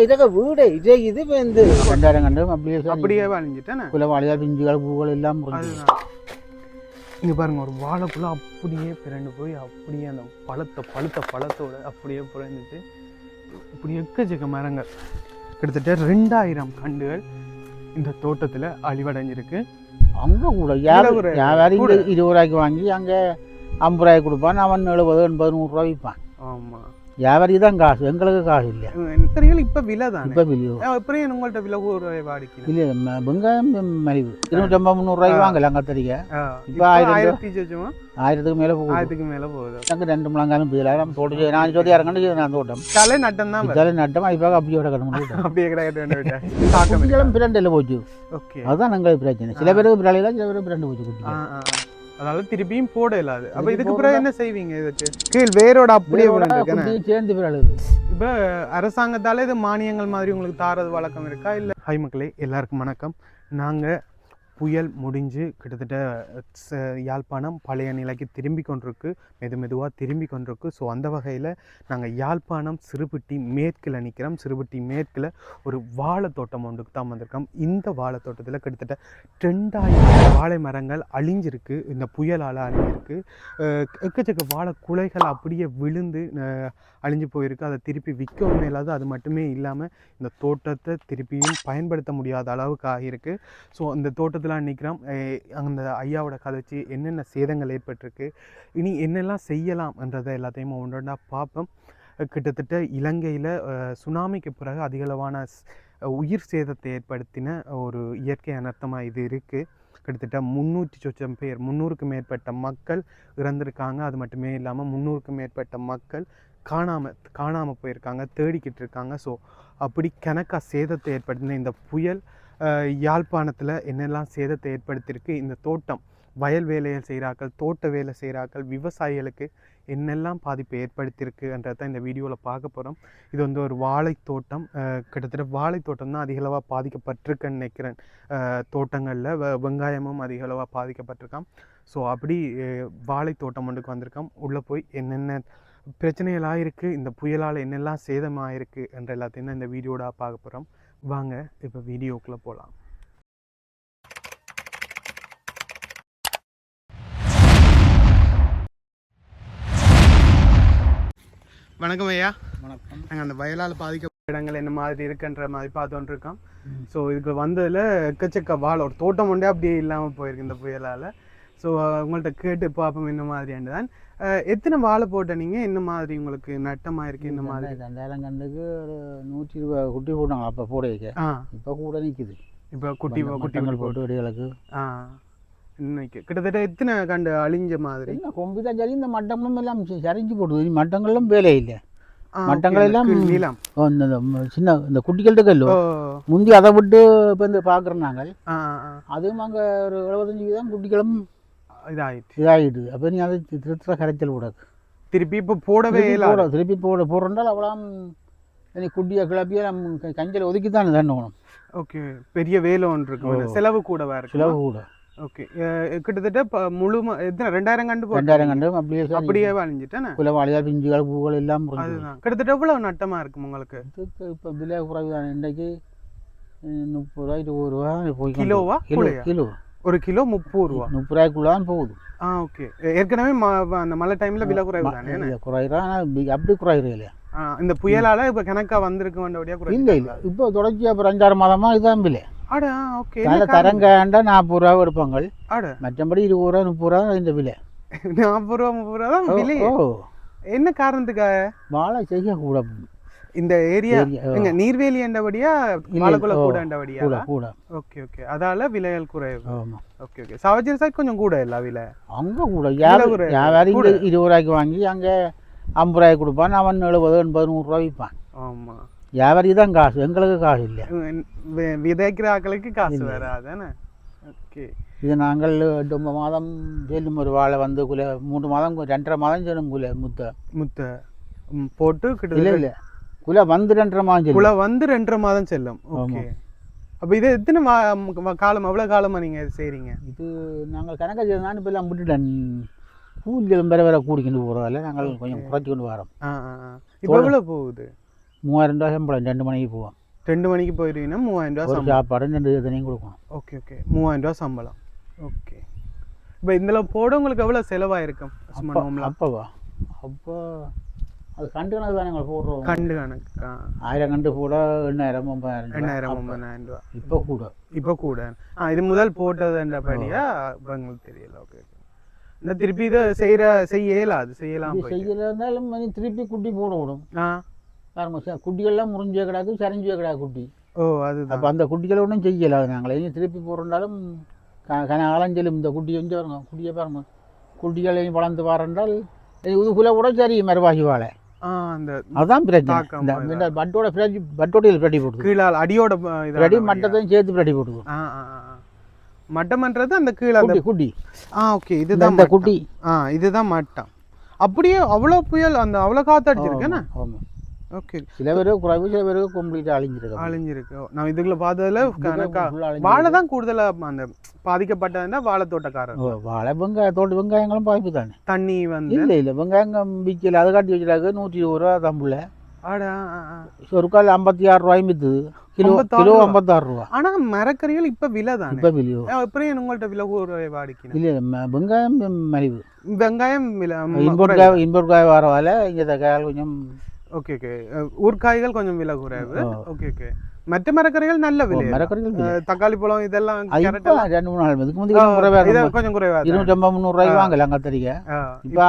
இதற்கு வீடு இதே இது வந்து 2000 கண்டு அப்படியே வளைஞ்சிட்டேன் குலவாளியா பிஞ்சுகள் பூக்கள் எல்லாம் இங்கே பாருங்க ஒரு வாழைக்குள்ள அப்படியே பிறண்டு போய் அப்படியே அந்த பழத்தோட அப்படியே பிறந்துட்டு இப்படி எக்கச்சக்க மரங்கள் கிட்டத்தட்ட 2000 கண்டுகள் இந்த தோட்டத்தில் அழிவடைஞ்சிருக்கு. அங்கே கூட வியாபாரி 20 ரூபாய்க்கு வாங்கி அங்கே 50 ரூபாய்க்கு கொடுப்பான், அவன் 70 80 100 ரூபா விற்பான். ஆமாம், வியாபாரி தான் காசு, எங்களுக்கு காசு இல்லை. தெரியல இப்போ விலை தான். இப்போ விலை அப்புறம் உங்கள்கிட்ட விலை ஒரு வாடிக்கை இல்லை. வெங்காயம் மலிவு 250 300 ரூபாய்க்கு வாங்கல அங்கே தெரியுங்க. இப்போ 1000க்கு மேலே போகுது. 1000க்கு மேலே போகுது. எனக்கு 2 முழங்காலும் 1000 தோட்டம் நான் சொல்லி இறங்கணும். நான் தோட்டம் தலை நட்டம் தான். தலை நட்டம் அதுக்காக அப்படியே கிடக்கணும். அப்படியே கிடையாது பிரண்டில் போச்சு. ஓகே, அதுதான் எங்களுக்கு பிரச்சனை. சில பேருக்கு பிரலையில, சில பேருக்கு பிரண்டு போச்சு குட்டி. அதனால திருப்பியும் போட இல்லாது. அப்ப இதுக்கு பிறகு என்ன செய்வீங்க? இதுக்கு கீழ் வேரோட அப்படியே சேர்ந்து பிறகு இப்ப அரசாங்கத்தால இது மானியங்கள் மாதிரி உங்களுக்கு தாரது வழக்கம் இருக்கா இல்ல? ஹாய் மக்களே, எல்லாருக்கும் வணக்கம். நாங்க புயல் முடிஞ்சு கிட்டத்தட்ட யாழ்ப்பாணம் பழைய நிலைக்கு திரும்பி கொண்டிருக்கு, மெதுவாக திரும்பி கொண்டிருக்கு. ஸோ அந்த வகையில் நாங்கள் யாழ்ப்பாணம் சிறுபட்டி மேற்கில் நிற்கிறோம். சிறுபட்டி மேற்கில் ஒரு வாழை தோட்டம் ஒன்றுக்கு தான் வந்திருக்கோம். இந்த வாழை தோட்டத்தில் கிட்டத்தட்ட 2000 வாழை மரங்கள் அழிஞ்சிருக்கு, இந்த புயலால் அழிஞ்சிருக்கு. எக்கச்சக்க வாழை குலைகள் அப்படியே விழுந்து அழிஞ்சு போயிருக்கு. அதை திருப்பி விற்கவும் மேலாது. அது மட்டுமே இல்லாமல் இந்த தோட்டத்தை திருப்பியும் பயன்படுத்த முடியாத அளவுக்கு ஆகியிருக்கு. ஸோ இந்த தோட்டத்தில் நிற்கிறோம். அந்த ஐயாவோட கதைச்சி என்னென்ன சேதங்கள் ஏற்பட்டிருக்கு, இனி என்னெல்லாம் செய்யலாம் என்றதை எல்லாத்தையும் ஒன்றா பார்ப்போம். கிட்டத்தட்ட இலங்கையில் சுனாமிக்கு பிறகு அதிகளவான உயிர் சேதத்தை ஏற்படுத்தின ஒரு இயற்கை அனர்த்தமாக இது இருக்குது. கிட்டத்தட்ட 300 சொச்சம் பேர், 300க்கு மேற்பட்ட மக்கள் இறந்துருக்காங்க. அது மட்டுமே இல்லாமல் 300க்கும் மேற்பட்ட மக்கள் காணாமல் போயிருக்காங்க, தேடிக்கிட்டு இருக்காங்க. ஸோ அப்படி கணக்காக சேதத்தை ஏற்படுத்தின இந்த புயல் யாழ்ப்பாணத்தில் என்னெல்லாம் சேதத்தை ஏற்படுத்தியிருக்கு, இந்த தோட்டம் வயல் வேலையை செய்கிறார்கள், தோட்ட வேலை செய்கிறார்கள், விவசாயிகளுக்கு என்னெல்லாம் பாதிப்பை ஏற்படுத்தியிருக்குன்றதை தான் இந்த வீடியோவில் பார்க்க போகிறோம். இது வந்து ஒரு வாழை தோட்டம். கிட்டத்தட்ட வாழை தோட்டம் தான் அதிகளவாக பாதிக்கப்பட்டிருக்குன்னு நினைக்கிறேன். தோட்டங்களில் வெங்காயமும் அதிகளவாக பாதிக்கப்பட்டிருக்கான். ஸோ அப்படி வாழை தோட்டம் ஒன்றுக்கு வந்திருக்கோம். உள்ளே போய் என்னென்ன பிரச்சனைகளாக இருக்குது, இந்த புயலால் என்னெல்லாம் சேதமாக இருக்குது என்ற எல்லாத்தையும் தான் இந்த வீடியோட பார்க்க போகிறோம். வாங்க இப்போ வீடியோக்குள்ளே போகலாம். வணக்கம் ஐயா. வணக்கம். நாங்கள் அந்த வயலால் பாதிக்கப்பட்ட இடங்கள் என்ன மாதிரி இருக்குன்ற மாதிரி பார்த்துட்டு இருக்கோம். ஸோ இதுக்கு வந்ததில் எக்கச்சக்க வாழை ஒரு தோட்டம் ஒன்றே அப்படியே இல்லாமல் போயிருக்கு இந்த புயலால். ஸோ உங்கள்கிட்ட கேட்டு பார்ப்போம் என்ன மாதிரியாண்டு தான். எத்தனை வாழை போட்ட நீங்கள் என்ன மாதிரி உங்களுக்கு நட்டமாக இருக்குது? இந்த மாதிரி 2000 கண்டுக்கு ஒரு 120 குட்டி போட்டாங்க அப்போ போட வைக்க. இப்போ கூட நிற்குது. இப்போ குட்டி போட்டு வெடிகளுக்கு இன்னைக்கு கிட்டத்தட்ட எத்தனை கண்டு அழிஞ்ச மாதிரி? கொம்பு தான் சரி, இந்த மட்டங்களும் எல்லாம் சரிஞ்சு போடுது. மட்டங்களும் வேலை இல்லை. மட்டங்கள் எல்லாம் சின்ன இந்த குட்டிகள்கிட்ட கல்லோ முந்தி அதை விட்டு இப்போ இந்த பார்க்குறோம் நாங்கள். அதுவும் அங்கே ஒரு 75 குட்டிகளும் இதாகிடுது. அப்போ நீ அதை திருத்த கரைச்சல் கூடாது. திருப்பி இப்போ போடவே திருப்பி போடுறால் அவ்வளோ நீ குட்டியை கிளப்பியே நம்ம கஞ்சல் ஒதுக்கி தான் தண்டணும். ஓகே, பெரிய வேலை ஒன்று இருக்கு, செலவு கூட வேறு. செலவு கூட. ஓகே, கிட்டத்தட்ட முழு எத்தனை 2000 கண்டு 2000 கண்டு அப்படியே அழிஞ்சிட்டேன். குலவாளியா பிஞ்சுகள் பூக்கள் எல்லாம் அதுதான். கிட்டத்தட்ட எவ்வளவு நட்டமாக இருக்கும் உங்களுக்கு? இப்போ விலை குறைவு தான். இன்றைக்கு 30 ரூபா 20 ரூபா போய் கிலோவா? கிலோ ஒரு கிலோ 30 ரூபா. 30 ரூபாய்க்குள்ள தான் போகுது. ஓகே, ஏற்கனவே அந்த மழை டைமில் விலை குறைவு தானே? குறையிறா அப்படி குறையிற இல்லையா? இந்த புயலால் இப்போ கணக்காக வந்திருக்கு வேண்டிய குறை இல்லை இல்லை. இப்போ தொடர்ச்சி அப்புறம் 5-6 மாதமா இதுதான் விலை. ஓகே, தரங்கண்டா 40 ரூபா எடுப்பாங்க. மற்றபடி 20 ரூபா 30 ரூபா இந்த விலை. 40 ரூபா 30 ரூபா தான் விலை. என்ன காரணத்துக்காக? வாழை செய்ய கூட இந்த ஏரியா எங்க நீர்வேலி என்றபடியா வாழைக்குள்ள கூட என்றபடியா? கூட. ஓகே ஓகே, அதால விலைகள் குறைவு. ஓகே ஓகே, சவஜர் சைட் கொஞ்சம் கூட இல்ல விலை? அங்க கூட வியாபாரி 20 ரூபாய்க்கு வாங்கி அங்க 50 ரூபாய்க்கு கொடுப்பான், அவன் 70 80 100 ரூபா விற்பான். ஆமா, வியாபாரி தான் காசு, எங்களுக்கு காசு இல்லை. விதைக்கிற ஆக்களுக்கு காசு வேற அதானே? ஓகே, இது நாங்கள் 8 மாதம் செல்லும் ஒரு வாழை வந்து 3 மாதம் 2.5 மாதம் செல்லும் முத்த போட்டு இல்லை இல்லை குலை வந்து 2.5 மாதம் குலை வந்து 2.5 மாதம் செல்லும். ஓகே, அப்போ இது எத்தனை காலம் எவ்வளோ காலமாக நீங்கள் செய்கிறீங்க? இது நாங்கள் கணக்காக செய்ய நான் இப்போ எல்லாம் விட்டுட்டேன். கூலிகளும் வேற கூடிக்கிட்டு போகிறதால நாங்கள் கொஞ்சம் குறைச்சி கொண்டு வரோம். இப்போ எவ்வளோ போகுது? 3000 சம்பளம் 2 மணிக்கு போவோம். 2 மணிக்கு போயிட்டீங்கன்னா 3000 ஒரு சம்பளம். சாப்பாடு 2 தனியும் கொடுக்கணும். ஓகே ஓகே 3000 சம்பளம். ஓகே இப்போ இதில் போட உங்களுக்கு எவ்வளோ செலவாயிருக்கும்? அப்போவா அப்போ அது கண்டு கணக்கு தானே எங்களை போடுறோம். கண்டு கணக்கு 1000 கண்டு போட 8000 9,000 ரூபா. இப்போ கூட இது முதல் போட்டதுன்றபடியா உங்களுக்கு தெரியல. ஓகே இந்த திருப்பி இதை செய்யலாம் இருந்தாலும் திருப்பி குட்டி போட விடும். குட்டிகள்லாம் முறிஞ்சே கிடாது, சரிஞ்சே கிடாது குட்டி. அப்போ அந்த குட்டிகளை ஒன்றும் செய்யலை. நாங்கள் இனி திருப்பி போடுறாலும் அலைஞ்சலும் இந்த குட்டி கொஞ்சம் பாருங்க, குட்டியை பாருங்க, குட்டிகளை வளர்ந்து பாருன்றால் இதுக்குள்ள கூட சரி மறுவாகி வாழை. அதுதான் பிரச்சனை. இந்த பட்டோடையில் பிரட்டி போடுது, கீழே அடியோட பிரட்டி மட்டத்தையும் சேர்த்து பிரட்டி போடுது. மட்டம்ன்றது அந்த கீழே அந்த குட்டி. ஓகே இதுதான் இந்த குட்டி. இதுதான் மட்டம். அப்படியே அவ்வளோ புயல் அந்த அவ்வளோ காற்று அடிச்சிருக்கேன்னா. ஓகே சில பேர் குறைவு, சில பேர் கம்ப்ளீட்டாக அழிஞ்சிருக்கு. நான் இதுக்குள்ள பார்த்ததுல வாழை தான் கூடுதலாக அந்த பாதிக்கப்பட்டதுன்னா வாழை தோட்டக்காரர். வாழை வெங்காயங்களும் பாய்ப்பு தானே. தண்ணி வந்து இல்லை வெங்காயம் விற்கல, அதை காட்டி வச்சுட்டாக்க 120 ரூபா தம்புல. ஒரு கால் 56 ரூபாயும் விற்றுது. கிலோ 56 ரூபா. ஆனா மரக்கறிகள் இப்ப விலை தான். இப்ப விலையோ எப்படி உங்கள்ட்ட விலை வாடிக்கணும்? இல்ல வெங்காயம் மலிவு. வெங்காயம் விலை இன்போர்ட் காய் வர வேலை இங்கே காயால் கொஞ்சம். ஓகே ஓகே ஊர்காய்கள் கொஞ்சம் விலை குறைவு. ஓகே ஓகே மற்ற மரக்கறிகள் நல்ல விலை. மரக்கறிகள் தக்காளி பழம் இதெல்லாம் 2-3 நாள் கொஞ்சம் குறைவா 250-300 ரூபாய்க்கு வாங்கலாம் கத்திரிக்காய். இப்போ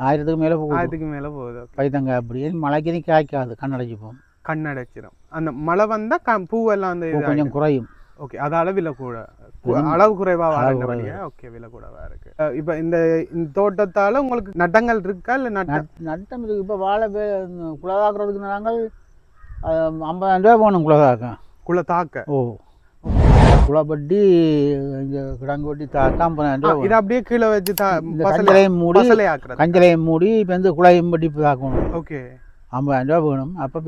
1000க்கு மேல போகுது. 1000க்கு மேல போகுது. பைத்தங்காய் அப்படியே மழைக்கு காய்க்காது, கண்ணடைச்சிப்போம். கண்ணடைச்சிடும். அந்த மழை வந்தா பூவெல்லாம் அந்த கொஞ்சம் குறையும். ஓகே அதால விலை கூட அளவு குறைவா வாங்க. ஓகே விலை கூடவா இருக்கு. இப்போ இந்த தோட்டத்தால உங்களுக்கு நட்டங்கள் இருக்கா? இல்லை நட்டம் இருக்கு. இப்போ வாழை குலதாக்குறதுக்கு நாங்கள் 50,000 ரூபா போகணும். குலத்தாக்க குளப்பட்டி இங்கே கிடங்கு வட்டி தாக்க 50,000 ரூபா. இதை அப்படியே கீழே வச்சு கஞ்சலையும் மூடி இப்போ வந்து குழையும் பட்டி தாக்கணும். ஓகே 50,000 ரூபா வேணும். அப்போ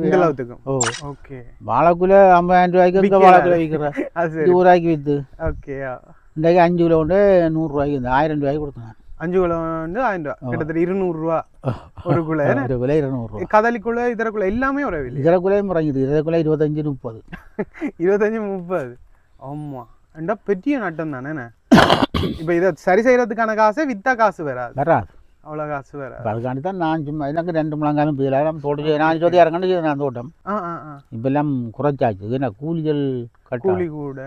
ஓகே வாழைக்குள்ள 50,000 ரூபாய்க்கு வாழைக்குள்ள விற்கிறேன். 20 ரூபாய்க்கு விற்று. ஓகே இன்றைக்கு 5 கிலோ உண்டு 100 ரூபாய்க்கு, இந்த 1000 ரூபாய்க்கு கொடுத்தேன். 5 கிலோ வந்து 1000 ரூபா, கிட்டத்தட்ட 200 ரூபா ஒரு குலை. 200 ரூபா. கதலிக்குள்ள இதற்குள்ள எல்லாமே ஒரு விலை. இதற்குள்ளேயும் முறைங்குது. இதற்குள்ள 25-30. 25-30. ஆமா ரெண்டா பெரிய நட்டம் தானே. இப்போ இதை சரி செய்யறதுக்கான காசை வித்தா காசு வராது. அவ்வளோ காசு வேற. அதுக்காண்டி தான் நான் சும்மா எனக்கு 2 முழங்காலும் 10,000 தோட்டம். நான் சொல்லி இறங்கண்டு நான் தோட்டம். இப்போ எல்லாம் குறைச்சாச்சு. ஏன்னா கூலிகள் கூலி கூட.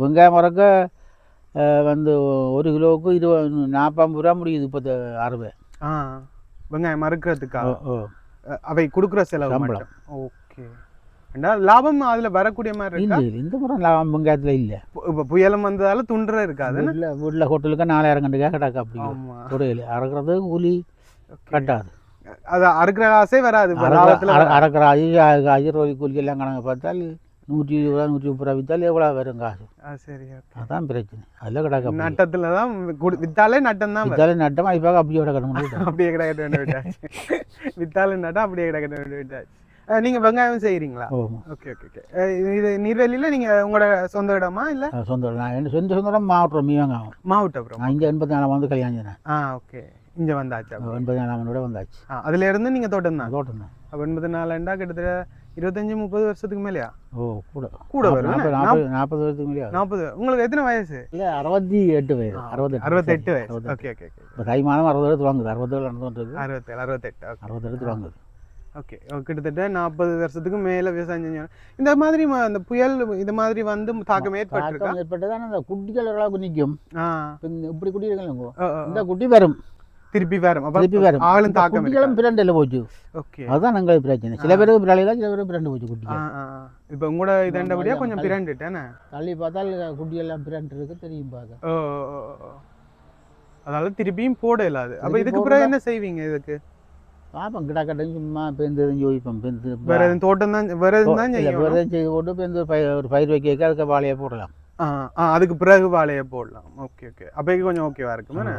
வெங்காயம் மறக்க வந்து 1 கிலோவுக்கு 40-50 ரூபா முடியுது. இப்போ 60. வெங்காயம் மறுக்கிறதுக்காக அவை கொடுக்குற செலவு சம்பளம். ஓகே லாபம் அதுல வரக்கூடிய மாதிரி இல்லை. இந்த முறை லாபம் வெங்காயத்தில் இல்லை. இப்போ புயலம் வந்ததால துண்டுற இருக்காது. இல்லை வீட்டில் ஹோட்டலுக்கு 4000 கண்டுக்காக கிடக்கு. அப்படி குறையில அறுக்கிறது கூலி கட்டாது. அது அறுக்கிற காசே வராது. அறுக்கிற அஜிரோலி கூலி எல்லாம் கணக்கு பார்த்தால் 120 ரூபா 130 ரூபா வித்தால் எவ்வளோ வரும் காசு. சரி அதான் பிரச்சனை. அதில் கிடக்கு. நட்டத்தில் தான் வித்தாலே நட்டம் தான். வித்தாலே நட்டம் அதுக்காக அப்படியே கிடக்க முடியும். அப்படியே கிடக்க வேண்டிய விட்டாச்சு. வித்தாலே நட்டம் அப்படியே கிடக்க வேண்டிய விட்டாச்சு. நீங்க வெங்காயம் செய்யறீங்களா? Okay okay okay. இது நீர்வேலியில நீங்க உங்களோட சொந்த இடமா? இல்ல சொந்த இடம். நான் சொந்த இடம் மாவட்டம் மீவங்காவம் மாவட்டம். இங்கே 84 வந்து கல்யாணம். ஓகே இங்க வந்தாச்சு. 84 வந்தாச்சு. அதுல இருந்து நீங்க தோட்டம் தான். தோட்டம் தான். 84 கிட்டத்தட்ட 25-30 வருஷத்துக்கு மேலயா? கூட கூட வரும். 40 வருஷத்துக்கு மேலயா? 40. உங்களுக்கு எத்தனை வயசு? இல்ல 68 வயசு. 68 வயசு. Okay okay okay. இப்போ தை மாதம் 60 எடுத்து வாங்குது. 67 நடந்துட்டு 68 எடுத்து வாங்குது. ஓகே கிட்டத்தட்ட 40 வருஷத்துக்கு மேல விவசாயம் செஞ்சாங்க. இந்த மாதிரி அந்த புயல் இந்த மாதிரி வந்து தாக்கம் ஏற்பட்டதான் அந்த குட்டிகள் அளவுக்கு நிற்கும். இப்படி குட்டி இருக்குங்க, இந்த குட்டி வரும் திருப்பி வரும். ஆளும் தாக்கம் குட்டிகளும் பிரண்டில் போச்சு. ஓகே அதுதான் எங்களுக்கு பிரச்சனை. சில பேருக்கு பிரலையில, சில பேருக்கு பிரண்டு போச்சு குட்டி. இப்போ உங்களோட இதண்டபடியா கொஞ்சம் பிரண்டுட்டேனே. தள்ளி பார்த்தால் குட்டியெல்லாம் பிரண்டு இருக்கு தெரியும் பார்க்க. அதனால திருப்பியும் போட இல்லாது. அப்போ இதுக்கு பிறகு என்ன செய்வீங்க? இதுக்கு பாப்பம் கிடக்கட்டும் சும்மா பெந்து ஜோதிப்போம். பெந்து வேற எதுவும் தோட்டம் தான் வேற எதுவும் தான் செய்து போட்டு பெந்து ஒரு பயிர் வைக்க அதுக்கு வாழையை போடலாம். அதுக்கு பிறகு வாழையை போடலாம். ஓகே ஓகே அப்போக்கு கொஞ்சம் ஓகேவா இருக்குமே.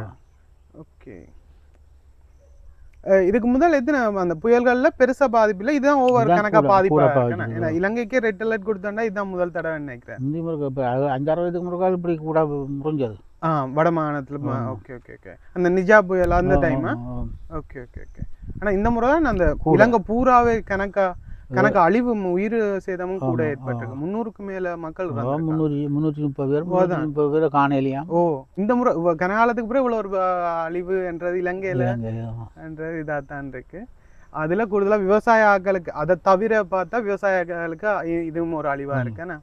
ஓகே இதுக்கு முதல் எத்தனை அந்த புயல்கள்ல பெருசா பாதிப்பு இல்லை. இதுதான் ஓவர் கணக்கா பாதிப்பு. இலங்கைக்கே ரெட் அலர்ட் கொடுத்தாண்டா இதுதான் முதல் தடவை நினைக்கிறேன். 5-6 வயதுக்கு முன்னாடி இப்படி கூட முடிஞ்சது வட மாகாணத்துல. ஓகே ஓகே ஓகே அந்த நிஜா புயல் அந்த டைம். ஓகே ஓகே ஓகே ஆனால் இந்த முறை தான் அந்த இலங்கை பூராவே கணக்கு அழிவு உயிர் சேதமும் கூட ஏற்பட்டிருக்கு. 300க்கு மேல மக்கள் 330 பேர் 330 பேர் காணலையா. இந்த முறை கனகாலத்துக்கு பிறகு இவ்வளோ ஒரு அழிவு என்றது இலங்கையில என்றது இதாக தான் இருக்கு. அதுல கூடுதலா விவசாய ஆட்களுக்கு அதை தவிர பார்த்தா விவசாயிகளுக்கு இதுவும் ஒரு அழிவா இருக்குண்ணா.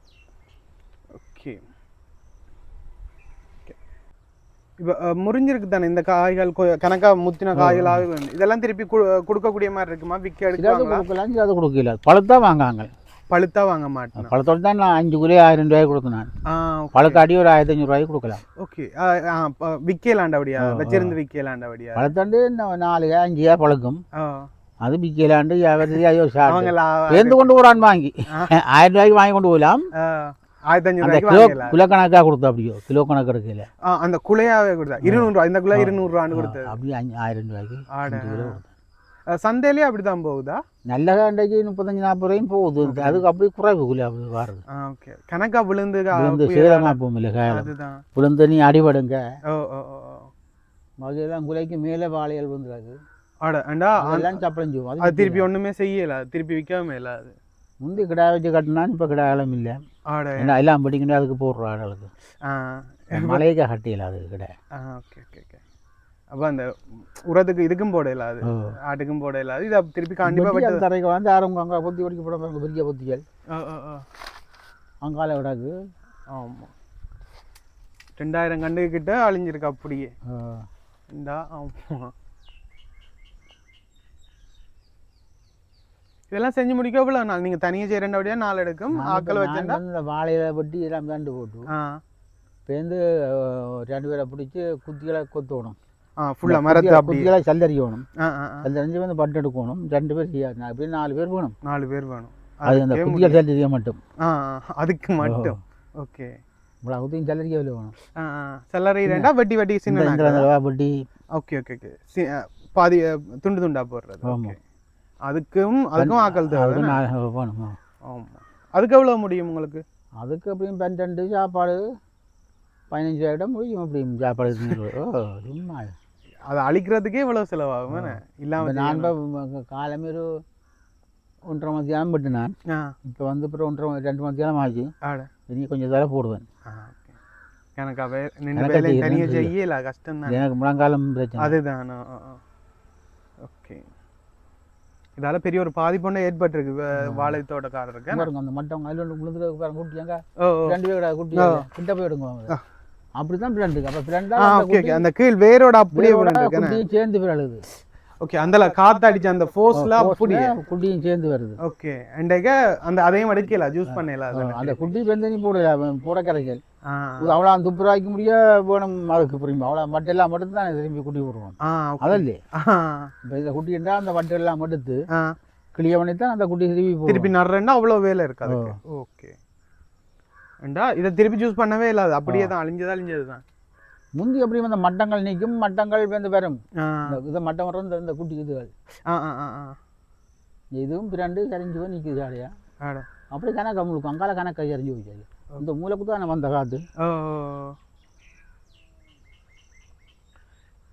ஓகே, இப்போ முறிஞ்சிருக்கு தானே இந்த காய்கள் கணக்கா முத்தின காய்களாக இதெல்லாம் திருப்பி கொடுக்கக்கூடிய மாதிரி இருக்குமா? விற்க எடுக்கலாம், அதை கொடுக்கல. பழுத்தா வாங்காங்க, பழுத்தா வாங்க மாட்டேன். பழத்தோடு தான் நான் 5 கிலோ 1000 ரூபாய்க்கு கொடுத்தேன். நான் பழத்த அடி ஒரு 1500 ரூபாய்க்கு கொடுக்கலாம். ஓகே, விற்கலாண்டபடியா வச்சிருந்து விற்கலாண்டபடியா? பழத்தாண்டு 4 5 பழக்கும், அது விற்கலாண்டு சேர்ந்து கொண்டு போறான். வாங்கி 1000 ரூபாய்க்கு வாங்கி கொண்டு போகலாம். 1500 கிலோ கணக்கா கொடுத்தா அப்படியோ கிலோ கணக்கு எடுக்கல, அந்த குலையாவே கொடுத்தா 200 ரூபா. இந்த குலை 200 ரூபான்னு கொடுத்தது அப்படி 1000 ரூபாய்க்கு. சந்தையிலேயே அப்படிதான் போகுதா? நல்ல கண்டைக்கு 35-40 ரூபாயும் போகுது. அதுக்கு அப்படி குறைவு குலை அப்படி வருது. ஓகே, கணக்கா விழுந்து சேதமா போகும்ல, விழுந்து நீ அடிபடுங்க அதெல்லாம் குலைக்கு மேலே வாழைகள் வந்துடாது. அதெல்லாம் சப்பளஞ்சு அது திருப்பி ஒண்ணுமே செய்யல, திருப்பி விற்கவே இல்லை. அது முந்தி கிடா வச்சு கட்டினா இப்போ கிடாலம் இல்லை, எல்லாம் படிக்கணும். அதுக்கு போடுற ஆளுக்கு மலையக்க கட்டியல அதுக்கு கிட. Okay okay okay. அப்போ அந்த உரத்துக்கு இதுக்கும் போடல, அது ஆட்டுக்கும் போடல. அது இதை திருப்பி கண்டிப்பாக தரைக்கு வந்து ஆரம்பம் அங்கே பொத்தி படிக்க போட பெரிய பொத்திகள் அங்கால விடாது. ஆமாம், 2000 கண்டு கிட்ட அழிஞ்சிருக்கு அப்படியே. ஆமாம், இதெல்லாம் செஞ்சு முடிக்க எவ்வளோ நாள்? நீங்கள் தனியாக செய்கிறேன்டா நாள் எடுக்கும். ஆக்களை வச்சுருந்தா இந்த வாழையில வெட்டி எல்லாம் தண்டு போட்டு பேருந்து 2 பேரை பிடிச்சி குத்திகளை கொத்தணும். ஃபுல்லாக மரத்தை குத்திகளை சல்லரிக்கணும். சல்லரிஞ்சு வந்து பட்டு எடுக்கணும். 2 பேர் செய்யாது, அப்படி 4 பேர் வேணும். 4 பேர் வேணும். அது அந்த குத்திகள் சல்லரிக்க மட்டும். அதுக்கு மட்டும். ஓகே, இவ்வளோ குத்தியும் சல்லரிக்க வேணும். சல்லரி ரெண்டா வெட்டி வெட்டி சின்ன வெட்டி. Okay okay okay. பாதி துண்டு துண்டா போடுறது. ஓகே, அதுக்கும் ஆக்கள் தேவை. ஆமாம், அதுக்கு எவ்வளோ முடியும் உங்களுக்கு? அதுக்கு அப்படியும் 12 சாப்பாடு 15 முடியும். அப்படியும் சாப்பாடு சும்மா அதை அழிக்கிறதுக்கே இவ்வளோ செலவாகும் இல்லாமல். நான் காலமே ஒரு 1.5 மத்தியானம் பட்டு நான் இப்போ வந்து அப்புறம் 2 மத்தியானம் ஆச்சு. இனி கொஞ்சம் தலை போடுவேன். எனக்கு தனியாக செய்யல, கஷ்டம் தான். எனக்கு முழங்காலம் பிரச்சனை. அதுதான். ஓகே, இதால பெரிய ஒரு பாதிப்பு ஏற்பட்டிருக்கு வாழை தோட்டக்காரருக்கு. அந்த மட்டம் அதில் விழுந்து குட்டியாங்க 2 பேர் குட்டி கிட்ட போய் எடுங்க. அப்படிதான் பிளண்டுக்கு. அப்போ பிளண்டா அந்த கீழ் வேரோட அப்படியே குட்டியும் சேர்ந்து பிறழுது. ஓகே, அந்த காத்தடிச்சு அந்த ஃபோர்ஸ்ல அப்படியே குட்டியும் சேர்ந்து வருது. ஓகே, அண்டைக்கு அந்த அதையும் எடுக்கல, ஜூஸ் பண்ணல. அந்த குட்டி பெந்தனி போட கரைக்கல் அவ்வளோ துப்புராய்க்க முடிய வேணும். அதுக்கு புரியுமா அவ்வளோ மட்டெல்லாம் மட்டும் தான் திரும்பி குட்டி விடுவோம். அதல்லே இப்போ இந்த குட்டி என்றால் அந்த மட்டெல்லாம் எடுத்து கிளிய பண்ணி தான் அந்த குட்டி திருப்பி நடுறேன்னா அவ்வளோ வேலை இருக்காது. ஓகே, ஏண்டா இதை திருப்பி ஜூஸ் பண்ணவே இல்லாது, அப்படியே தான் அழிஞ்சது தான். முந்தி அப்படியும் அந்த மட்டங்கள் நிற்கும், மட்டங்கள் வந்து வரும். இதை மட்டம் வரும் இந்த குட்டி இதுகள் இதுவும் 2 கரைஞ்சி போய் நிற்குது ஜாலியா. அப்படி கணக்கு முழுக்கும் அங்கால கணக்கு எறிஞ்சு போச்சு. இந்த மூளைக்கு தான் வந்த காத்து.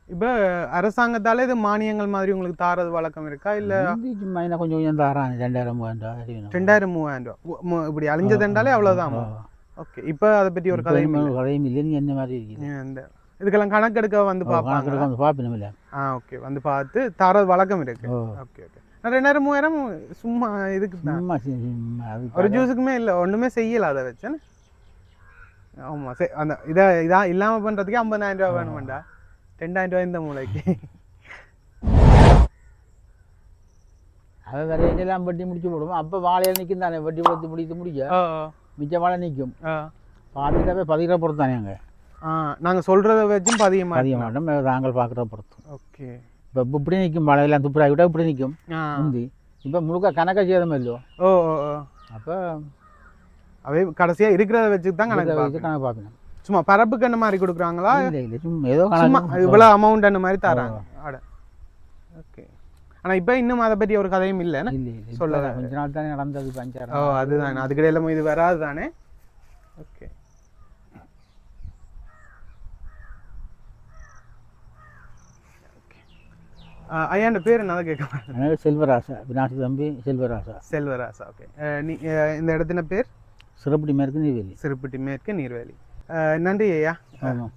இப்போ அரசாங்கத்தால இது மானியங்கள் மாதிரி உங்களுக்கு தாரது வழக்கம் இருக்கா? இல்லை சும்மா என்ன கொஞ்சம் கொஞ்சம் தாரான் 2000-3000 2000-3000 இப்படி அழிஞ்சதுன்றாலே அவ்வளோதான். ஓகே, இப்போ அதை பற்றி ஒரு கதையும் இல்லை. நீங்கள் என்ன மாதிரி இருக்கீங்க? இதுக்கெல்லாம் கணக்கெடுக்க வந்து பார்ப்பேன் இல்லை. ஓகே, வந்து பார்த்து தாரது வழக்கம் இருக்கு. Okay okay. 2000-3000 சும்மா இதுக்கு தான், ஒரு ஜூஸுக்குமே இல்லை, ஒன்றுமே செய்யலை அதை வச்சு. ஆமாம், சரி. அந்த இதான் இல்லாமல் பண்ணுறதுக்கே 50,000 ரூபா வேணுமெண்டா. 2000 ரூபா இந்த மூளைக்கு. அதை வரையெல்லாம் வெட்டி முடிச்சு போடுவோம். அப்போ வாழையில் நிற்கும் தானே, வெட்டி கொடுத்து முடிக்க மிச்ச வாழை நிற்கும். பார்த்துட்டாவே பதிகிற பொறுத்து தானே அங்கே. நாங்கள் சொல்கிறத வச்சும் பதிய மாட்டோம், நாங்கள் பார்க்குறத பொறுத்து. ஓகே, இப்போ இப்படி நிற்கும் வாழையெல்லாம் துப்புராகி விட்டால் இப்படி நிற்கும் முந்தி. இப்போ முழுக்க கணக்காக சேதம் இல்லையோ. அப்போ அவை கடைசியாக இருக்கிறத வச்சு தான் கணக்கு பார்க்கணும். சும்மா பரப்புக்கு என்ன மாதிரி கொடுக்குறாங்களா? இல்லை இல்லை, சும்மா ஏதோ இவ்வளோ அமௌண்ட் அந்த மாதிரி தராங்க. ஓகே, ஆனால் இப்போ இன்னும் அதை பற்றி ஒரு கதையும் இல்லை. சொல்ல கொஞ்ச நாள் தானே நடந்தது பஞ்சாரம். அதுதானே, அதுக்கிடையில இது வராது தானே. ஓகே, ஐயாண்ட பேர் என்னதான் கேட்க மாட்டேன். எனக்கு செல்வராசா, விநாசி தம்பி செல்வராசா. செல்வராசா. ஓகே. நீ இந்த இடத்தின பேர்? சிறுபட்டி மேற்கு நீர்வேலி. சிறுபட்டி மேற்கு நீர்வேலி. நன்றி ஐயா.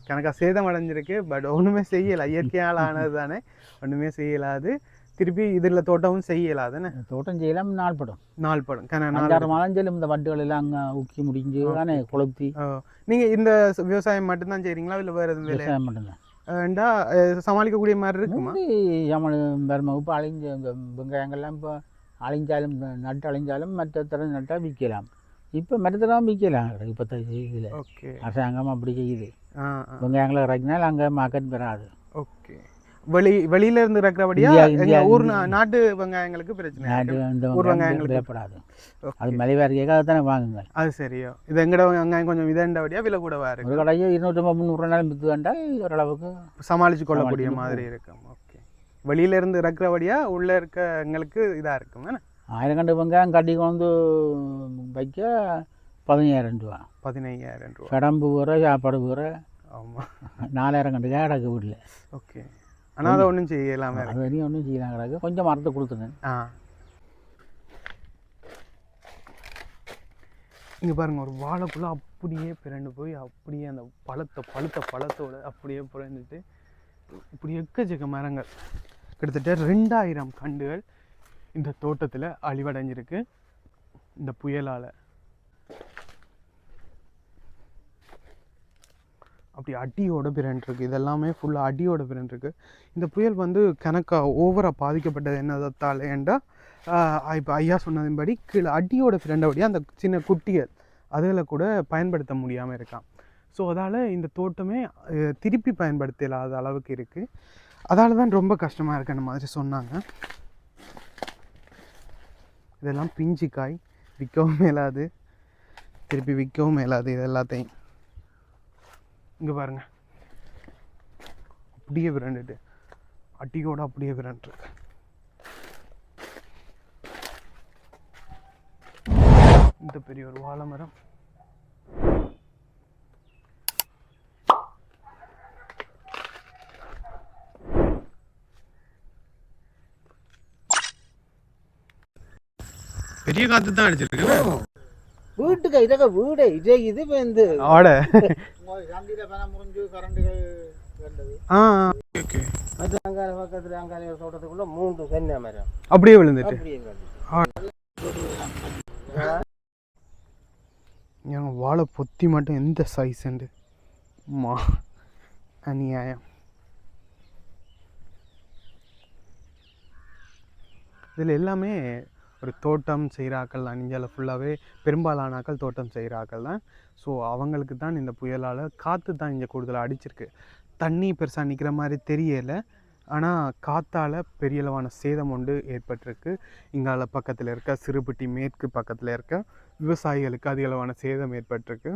கணக்காக சேதம் அடைஞ்சிருக்கு, பட் ஒன்றுமே செய்யலை. இயற்கையால் ஆனது தானே, ஒன்றுமே செய்யலாது. திருப்பி இதில் தோட்டமும் செய்யலாதுன்னு. தோட்டம் செய்யலாம், நாள்படும். 4 மாதம் செல்லும். இந்த வட்டுகள் எல்லாம் அங்கே ஊக்கி முடிஞ்சு தானே கொளுத்தி. நீங்கள் இந்த விவசாயம் மட்டும்தான் செய்கிறீங்களா இல்லை வேறு எதுவும் விவசாயம் மட்டும்தான்? ஏண்டா சமாளிக்கக்கூடிய மாதிரி இருக்குமா? இப்போ அழிஞ்ச இந்த வெங்காயங்கள்லாம் இப்போ அழிஞ்சாலும் நட்டு அழிஞ்சாலும் மற்ற தரம் நட்டால் விற்கலாம். இப்போ மற்றதெல்லாம் விற்கலாம். இப்போ இதில் ஓகே அரசாங்கம் அப்படி செய்யுது. வெங்காயங்களை இறக்கினால் அங்கே மார்க்கெட் வராது. ஓகே. வெளியில இருந்து இறக்குறபடியா ஊர் நாட்டு வெங்காயங்களுக்கு பிரச்சனை, ஊர் வெங்காயங்களுக்கு விலைப்படாது. அது மலிவாக இருக்காக தானே வாங்குங்க. அது சரியோ. இது எங்கட வெங்காயம் கொஞ்சம் இதண்டபடியா விலை கூடவா இருக்கு. ஒரு கடையோ 250-300 நாள் விற்று வேண்டால் ஓரளவுக்கு சமாளித்து கொள்ளக்கூடிய மாதிரி இருக்கும். ஓகே. வெளியில இருந்து இறக்குறபடியா உள்ளே இருக்க எங்களுக்கு இதாக இருக்கும். 1000 கண்டு வெங்காயம் கட்டி கொண்டு வைக்க 15,000 ரூபா. 15,000 ரூபா. கடம்பு வேற, சாப்பாடு வேற. ஆமாம். 4000 கண்டுக்காக கிடக்கு வீட்டில். ஓகே. ஆனால் அதை ஒன்றும் செய்யலாமே. அது வரையும் ஒன்றும் செய்யலாம் கிடக்கு. கொஞ்சம் மரத்தை கொடுத்துருங்க. இங்கே பாருங்கள், ஒரு வாழைக்குள்ளே அப்படியே பிறண்டு போய் அப்படியே அந்த பழுத்த பழத்தோடு அப்படியே பிறந்துட்டு இப்படி எக்கச்சக்க மரங்கள், கிட்டத்தட்ட 2000 கண்டுகள் இந்த தோட்டத்தில் அழிவடைஞ்சிருக்கு இந்த புயலால். அப்படி அடியோட பிறன்ட்ருக்கு. இதெல்லாமே ஃபுல்லாக அடியோட பிறன்ட்ருக்கு. இந்த புயல் வந்து கணக்காக ஓவராக பாதிக்கப்பட்டது என்னதால் ஏண்டா, இப்போ ஐயா சொன்னதின்படி கீழே அடியோட பிறண்டபடியாக அந்த சின்ன குட்டிகள் அதில் கூட பயன்படுத்த முடியாமல் இருக்கான். ஸோ அதால் இந்த தோட்டமே திருப்பி பயன்படுத்த இல்லாத அளவுக்கு இருக்குது. அதால் தான் ரொம்ப கஷ்டமாக இருக்குன்ற மாதிரி சொன்னாங்க. இதெல்லாம் பிஞ்சு காய், விற்கவும் மேலாது, திருப்பி விற்கவும் மேலாது. இது எல்லாத்தையும் இங்கே பாருங்கள், அப்படியே விரண்டுட்டு அட்டியோடு அப்படியே விரண்டுருக்கு. இந்த பெரிய ஒரு வாழை மரம். பெரிய காற்று தான் அடிச்சிருக்கு. வீட்டுக்கு இதக்க வீடு இதே இது வந்து ஆட சந்திர பணம் முடிஞ்சு கரண்டுகள் வந்தது. ஓகே. அது அங்கால பக்கத்துல அங்கால தோட்டத்துக்குள்ள 3 தென்னை மரம் அப்படியே விழுந்துட்டு. வாழை பொத்தி மட்டும் எந்த சைஸ்ண்டு மா அநியாயம். இதில் எல்லாமே ஒரு தோட்டம் செய்கிறாக்கள் தான். இந்தியாவில் ஃபுல்லாகவே பெரும்பாலானாக்கள் தோட்டம் செய்கிறாக்கள் தான். ஸோ அவங்களுக்கு தான் இந்த புயலால் காற்று தான் இங்கே கூடுதலாக அடிச்சிருக்கு. தண்ணி பெருசாக நிற்கிற மாதிரி தெரியலை, ஆனால் காற்றால் பெரிய அளவான சேதம் ஒன்று ஏற்பட்டிருக்கு. இங்கால பக்கத்தில் இருக்க சிறுபட்டி மேற்கு பக்கத்தில் இருக்க விவசாயிகளுக்கு அதிக அளவான சேதம் ஏற்பட்டிருக்கு.